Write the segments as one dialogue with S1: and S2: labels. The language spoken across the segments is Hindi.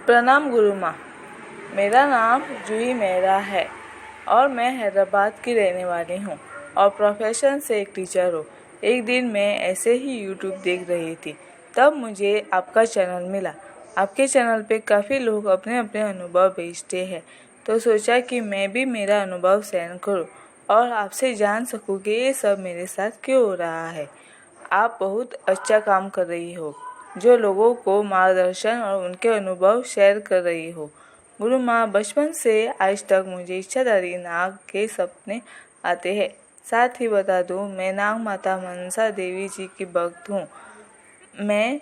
S1: प्रणाम गुरु माँ। मेरा नाम जूही मेहरा है और मैं हैदराबाद की रहने वाली हूँ और प्रोफेशन से एक टीचर हूँ। एक दिन मैं ऐसे ही यूट्यूब देख रही थी, तब मुझे आपका चैनल मिला। आपके चैनल पे काफ़ी लोग अपने अपने अनुभव भेजते हैं, तो सोचा कि मैं भी मेरा अनुभव शेयर करूँ और आपसे जान सकूँ कि ये सब मेरे साथ क्यों हो रहा है। आप बहुत अच्छा काम कर रही हो, जो लोगों को मार्गदर्शन और उनके अनुभव शेयर कर रही हो। गुरु माँ, बचपन से आज तक मुझे इच्छाधारी नाग के सपने आते हैं। साथ ही बता दूँ, मैं नाग माता मनसा देवी जी की भक्त हूँ। मैं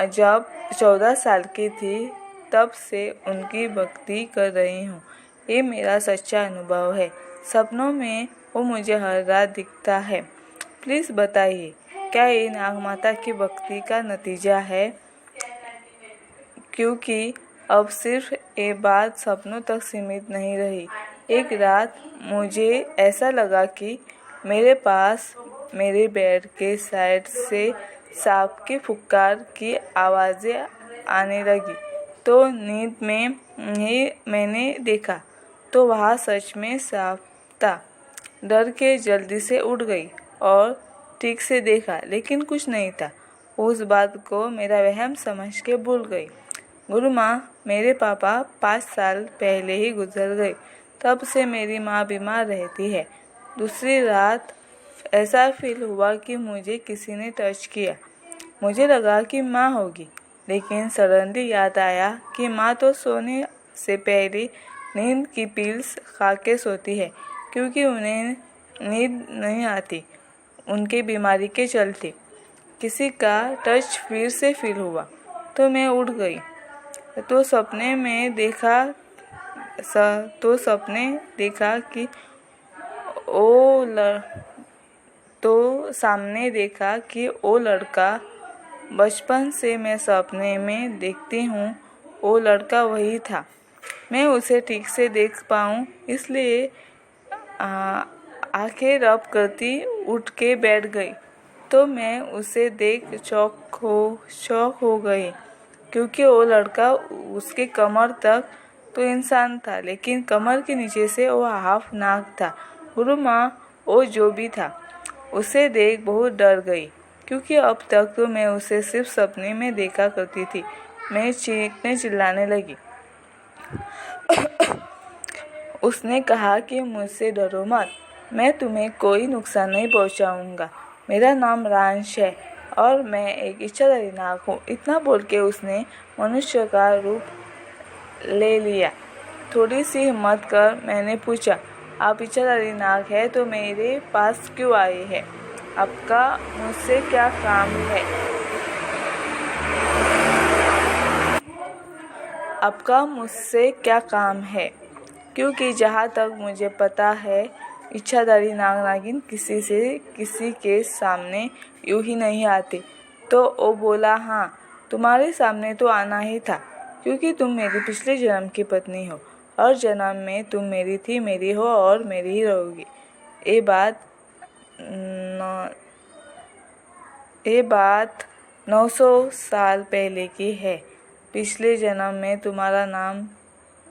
S1: जब 14 साल की थी तब से उनकी भक्ति कर रही हूँ। ये मेरा सच्चा अनुभव है। सपनों में वो मुझे हर रात दिखता है। प्लीज़ बताइए, क्या ये नाग माता की भक्ति का नतीजा है? क्योंकि अब सिर्फ ये बात सपनों तक सीमित नहीं रही। एक रात मुझे ऐसा लगा कि मेरे पास मेरे बेड के साइड से सांप की फुफकार की आवाज़ें आने लगी। तो नींद में ही मैंने देखा तो वहाँ सच में सांप था। डर के जल्दी से उठ गई और ठीक से देखा, लेकिन कुछ नहीं था। उस बात को मेरा वहम समझ के भूल गई। गुरु माँ, मेरे पापा 5 साल पहले ही गुजर गए। तब से मेरी माँ बीमार रहती है। दूसरी रात ऐसा फील हुआ कि मुझे किसी ने टच किया। मुझे लगा कि माँ होगी, लेकिन सडनली याद आया कि माँ तो सोने से पहले नींद की पिल्स खा के सोती है, क्योंकि उन्हें नींद नहीं आती उनके बीमारी के चलते। किसी का टच फिर से फील हुआ तो मैं उठ गई। तो सपने देखा कि सामने देखा कि वो लड़का बचपन से मैं सपने में देखती हूँ, वो लड़का वही था। मैं उसे ठीक से देख पाऊँ इसलिए आंखें रब करती उठ के बैठ गई। तो मैं उसे देख चौक हो गई, क्योंकि वो लड़का उसके कमर तक तो इंसान था, लेकिन कमर के नीचे से वो हाफ नाग था। गुरु माँ, वो जो भी था उसे देख बहुत डर गई, क्योंकि अब तक तो मैं उसे सिर्फ सपने में देखा करती थी। मैं चीखने चिल्लाने लगी। उसने कहा कि मुझसे डरो मत, मैं तुम्हें कोई नुकसान नहीं पहुंचाऊंगा। मेरा नाम रांश है और मैं एक इच्छाधारी नाग हूँ। इतना बोल के उसने मनुष्य का रूप ले लिया। थोड़ी सी हिम्मत कर मैंने पूछा, आप इच्छाधारी नाग है तो मेरे पास क्यों आए हैं? आपका मुझसे क्या काम है? आपका मुझसे क्या काम है? क्योंकि जहाँ तक मुझे पता है, इच्छाधारी नाग नागिन किसी के सामने यूं ही नहीं आते। तो वो बोला, हाँ, तुम्हारे सामने तो आना ही था, क्योंकि तुम मेरी पिछले जन्म की पत्नी हो और जन्म में तुम मेरी थी, मेरी हो और मेरी ही रहोगी। ये बात 900 साल पहले की है। पिछले जन्म में तुम्हारा नाम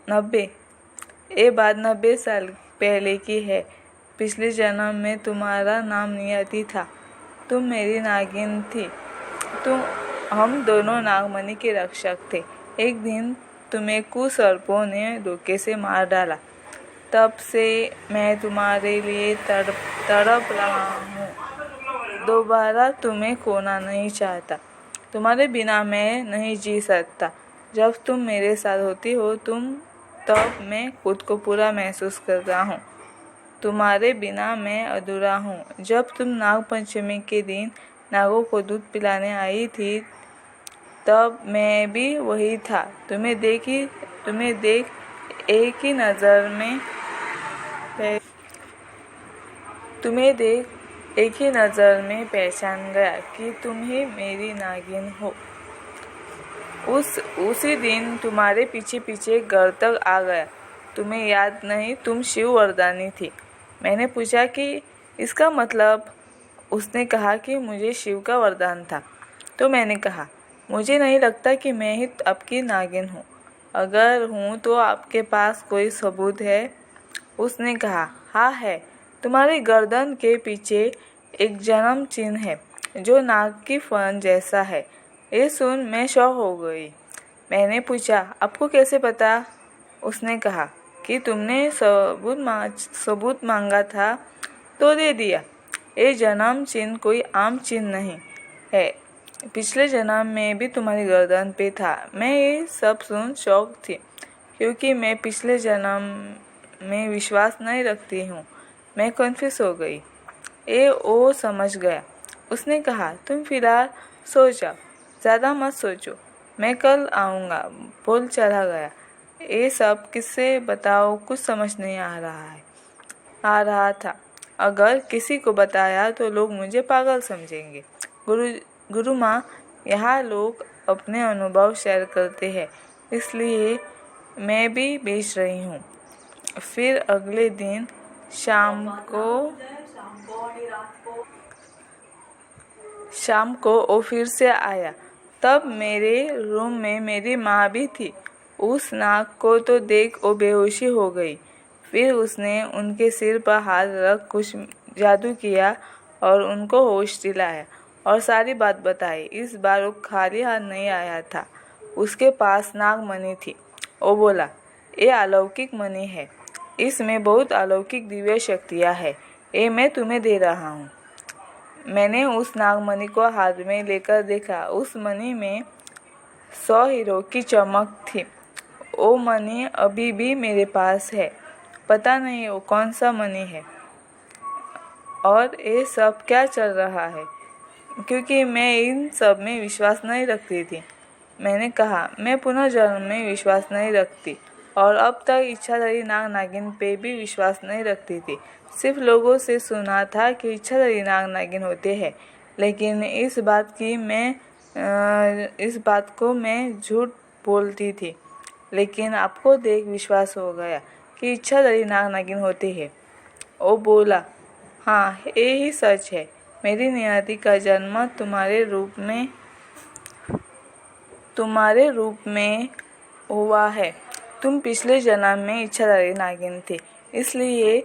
S1: 90 साल पहले की है। पिछले जन्म में तुम्हारा नाम नियति था। तुम मेरी नागिन थी। हम दोनों नागमणि के रक्षक थे। एक दिन तुम्हें कुसर्पों ने धोखे से मार डाला। तब से मैं तुम्हारे लिए तड़प रहा हूँ। दोबारा तुम्हें खोना नहीं चाहता। तुम्हारे बिना मैं नहीं जी सकता। जब तुम मेरे साथ होती हो तब मैं खुद को पूरा महसूस करता हूँ। तुम्हारे बिना मैं अधूरा हूँ। जब तुम नाग पंचमी के दिन नागों को दूध पिलाने आई थी, तब मैं भी वही था। तुम्हें देख एक ही नज़र में पहचान गया कि तुम ही मेरी नागिन हो। उसी दिन तुम्हारे पीछे पीछे घर तक आ गया। तुम्हें याद नहीं, तुम शिव वरदानी थी। मैंने पूछा कि इसका मतलब? उसने कहा कि मुझे शिव का वरदान था। तो मैंने कहा, मुझे नहीं लगता कि मैं ही आपकी नागिन हूँ। अगर हूँ तो आपके पास कोई सबूत है? उसने कहा, हाँ है। तुम्हारी गर्दन के पीछे एक जन्म चिन्ह है जो नाग की फन जैसा है। ये सुन मैं शॉक हो गई। मैंने पूछा, आपको कैसे पता? उसने कहा कि तुमने सबूत मांगा था तो दे दिया। ये जन्म चिन्ह कोई आम चिन्ह नहीं है। पिछले जन्म में भी तुम्हारी गर्दन पे था। मैं ये सब सुन शॉक थी क्योंकि मैं पिछले जन्म में विश्वास नहीं रखती हूँ। मैं कन्फ्यूज हो गई। वो समझ गया। उसने कहा, तुम फिलहाल सो जाओ, ज़्यादा मत सोचो, मैं कल आऊँगा। बोल चला गया। ये सब किससे बताओ, कुछ समझ नहीं आ रहा था। अगर किसी को बताया तो लोग मुझे पागल समझेंगे। गुरु माँ, यहाँ लोग अपने अनुभव शेयर करते हैं, इसलिए मैं भी बेच रही हूँ। फिर अगले दिन शाम को वो फिर से आया। तब मेरे रूम में मेरी माँ भी थी। उस नाग को तो देख वो बेहोशी हो गई। फिर उसने उनके सिर पर हाथ रख कुछ जादू किया और उनको होश दिलाया और सारी बात बताई। इस बार वो खाली हाथ नहीं आया था, उसके पास नागमणि थी। वो बोला, ये अलौकिक मणि है, इसमें बहुत अलौकिक दिव्य शक्तियाँ हैं, ये मैं तुम्हें दे रहा हूँ। मैंने उस नागमणि को हाथ में लेकर देखा। उस मणि में 100 हीरो की चमक थी। वो मणि अभी भी मेरे पास है। पता नहीं वो कौन सा मणि है और ये सब क्या चल रहा है, क्योंकि मैं इन सब में विश्वास नहीं रखती थी। मैंने कहा, मैं पुनर्जन्म में विश्वास नहीं रखती और अब तक इच्छाधारी नाग नागिन पे भी विश्वास नहीं रखती थी। सिर्फ लोगों से सुना था कि इच्छाधारी नाग नागिन होते हैं, लेकिन इस बात को मैं झूठ बोलती थी। लेकिन आपको देख विश्वास हो गया कि इच्छाधारी नाग नागिन होते हैं। वो बोला, हाँ ये ही सच है। मेरी नियति का जन्म तुम्हारे रूप में हुआ है। तुम पिछले जन्म में इच्छाधारी नागिन थे, इसलिए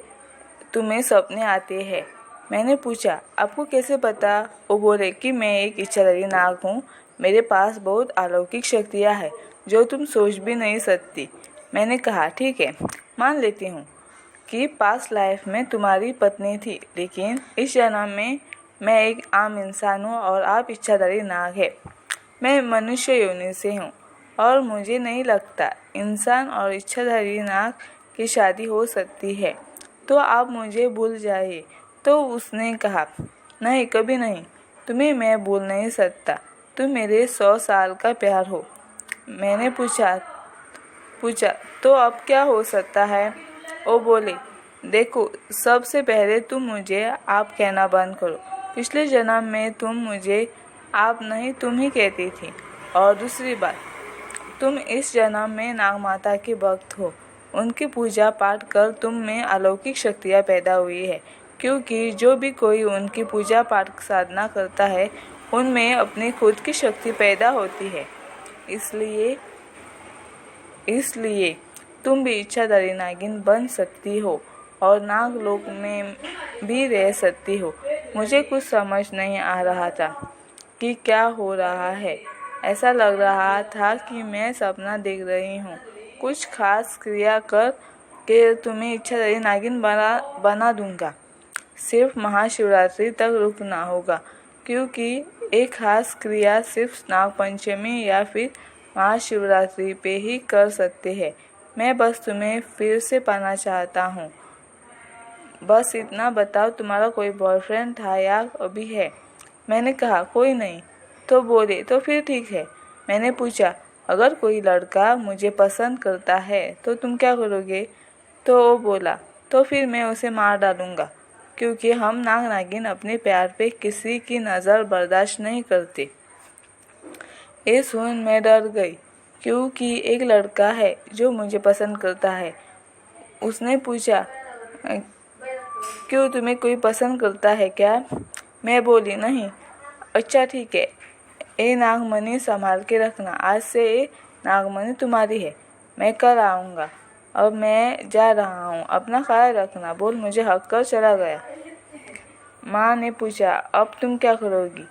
S1: तुम्हें सपने आते हैं। मैंने पूछा, आपको कैसे पता? वो बोले कि मैं एक इच्छाधारी नाग हूँ। मेरे पास बहुत अलौकिक शक्तियाँ हैं जो तुम सोच भी नहीं सकती। मैंने कहा, ठीक है, मान लेती हूँ कि पास्ट लाइफ में तुम्हारी पत्नी थी, लेकिन इस जन्म में मैं एक आम इंसान हूँ और आप इच्छाधारी नाग है। मैं मनुष्य योनि से हूँ और मुझे नहीं लगता इंसान और इच्छाधारी नाग की शादी हो सकती है, तो आप मुझे भूल जाइए। तो उसने कहा, नहीं, कभी नहीं, तुम्हें मैं भूल नहीं सकता। तुम मेरे 100 साल का प्यार हो। मैंने पूछा तो अब क्या हो सकता है? वो बोले, देखो, सबसे पहले तुम मुझे आप कहना बंद करो। पिछले जन्म में तुम मुझे आप नहीं तुम ही कहती थी। और दूसरी बात, तुम इस जन्म में नाग माता के भक्त हो। उनकी पूजा पाठ कर तुम में अलौकिक शक्तियाँ पैदा हुई है, क्योंकि जो भी कोई उनकी पूजा पाठ साधना करता है उनमें अपनी खुद की शक्ति पैदा होती है। इसलिए तुम भी इच्छाधारी नागिन बन सकती हो और नागलोक में भी रह सकती हो। मुझे कुछ समझ नहीं आ रहा था कि क्या हो रहा है। ऐसा लग रहा था कि मैं सपना देख रही हूँ। कुछ खास क्रिया कर के तुम्हें इच्छाधारी नागिन बना दूंगा। सिर्फ महाशिवरात्रि तक रुकना होगा, क्योंकि एक खास क्रिया सिर्फ नागपंचमी या फिर महाशिवरात्रि पे ही कर सकते हैं। मैं बस तुम्हें फिर से पाना चाहता हूँ। बस इतना बताओ, तुम्हारा कोई बॉयफ्रेंड था या अभी है? मैंने कहा, कोई नहीं। तो बोले, तो फिर ठीक है। मैंने पूछा, अगर कोई लड़का मुझे पसंद करता है तो तुम क्या करोगे? तो वो बोला, तो फिर मैं उसे मार डालूंगा, क्योंकि हम नाग नागिन अपने प्यार पे किसी की नज़र बर्दाश्त नहीं करते। ये सुन मैं डर गई, क्योंकि एक लड़का है जो मुझे पसंद करता है। उसने पूछा, क्यों, तुम्हें कोई पसंद करता है क्या? मैं बोली, नहीं। अच्छा ठीक है, ये नागमणि संभाल के रखना, आज से ये नागमणि तुम्हारी है। मैं कल आऊँगा। अब मैं जा रहा हूँ, अपना ख्याल रखना, बोल मुझे हक कर चला गया। माँ ने पूछा, अब तुम क्या करोगी?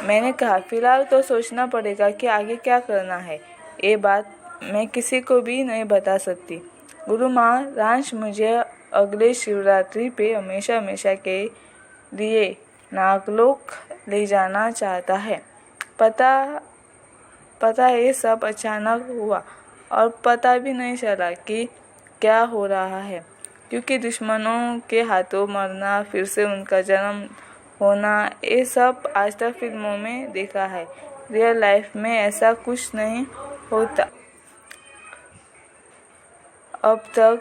S1: मैंने कहा, फिलहाल तो सोचना पड़ेगा कि आगे क्या करना है। ये बात मैं किसी को भी नहीं बता सकती। गुरु माँ, रांच मुझे अगले शिवरात्रि पे हमेशा हमेशा के लिए नागलोक ले जाना चाहता है। पता ये सब अचानक हुआ और पता भी नहीं चला कि क्या हो रहा है, क्योंकि दुश्मनों के हाथों मरना, फिर से उनका जन्म होना, ये सब आज तक फिल्मों में देखा है। रियल लाइफ में ऐसा कुछ नहीं होता। अब तक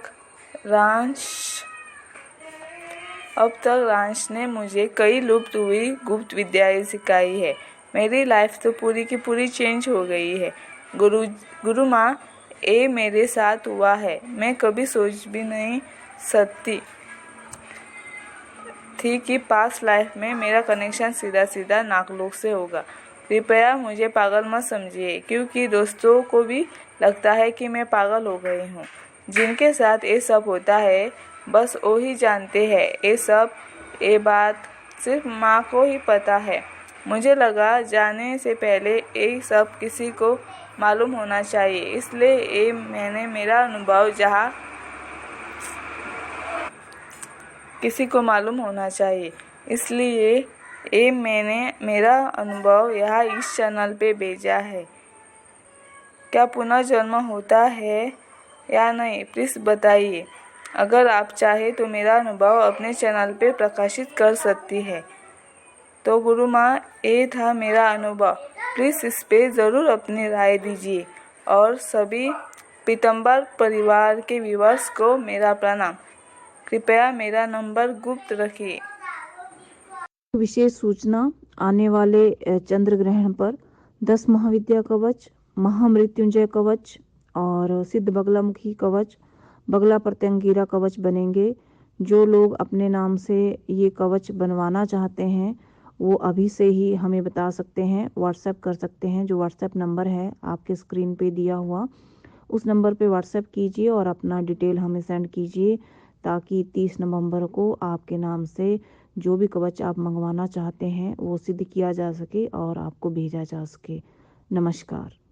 S1: रांच ने मुझे कई लुप्त हुई गुप्त विद्याएं सिखाई है। मेरी लाइफ तो पूरी की पूरी चेंज हो गई है। गुरु माँ, ये मेरे साथ हुआ है, मैं कभी सोच भी नहीं सकती थी कि पास्ट लाइफ में मेरा कनेक्शन सीधा सीधा नागलोक से होगा। कृपया मुझे पागल मत समझिए, क्योंकि दोस्तों को भी लगता है कि मैं पागल हो गई हूँ। जिनके साथ ये सब होता है बस वो ही जानते हैं ये बात सिर्फ माँ को ही पता है। मुझे लगा जाने से पहले ये सब किसी को मालूम होना चाहिए, इसलिए ये मैंने मेरा अनुभव जहाँ किसी को मालूम होना चाहिए, इसलिए ये मैंने मेरा अनुभव यहाँ इस चैनल पे भेजा है। क्या पुनर्जन्म होता है या नहीं, प्लीज़ बताइए। अगर आप चाहे तो मेरा अनुभव अपने चैनल पे प्रकाशित कर सकती है। तो गुरु माँ, ये था मेरा अनुभव, प्लीज़ इस पे ज़रूर अपनी राय दीजिए। और सभी पीतम्बर परिवार के व्यूअर्स को मेरा प्रणाम। कृपया मेरा नंबर गुप्त रखिए।
S2: विशेष सूचना, आने वाले चंद्र ग्रहण पर 10 महाविद्या कवच, महामृत्युंजय कवच और सिद्ध बगलामुखी कवच, बगला प्रत्यंगिरा कवच बनेंगे। जो लोग अपने नाम से ये कवच बनवाना चाहते हैं वो अभी से ही हमें बता सकते हैं, व्हाट्सएप कर सकते हैं। जो व्हाट्सएप नंबर है आपके स्क्रीन पे दिया हुआ, उस नंबर पे व्हाट्सएप कीजिए और अपना डिटेल हमें सेंड कीजिए, ताकि 30 नवंबर को आपके नाम से जो भी कवच आप मंगवाना चाहते हैं वो सिद्ध किया जा सके और आपको भेजा जा सके। नमस्कार।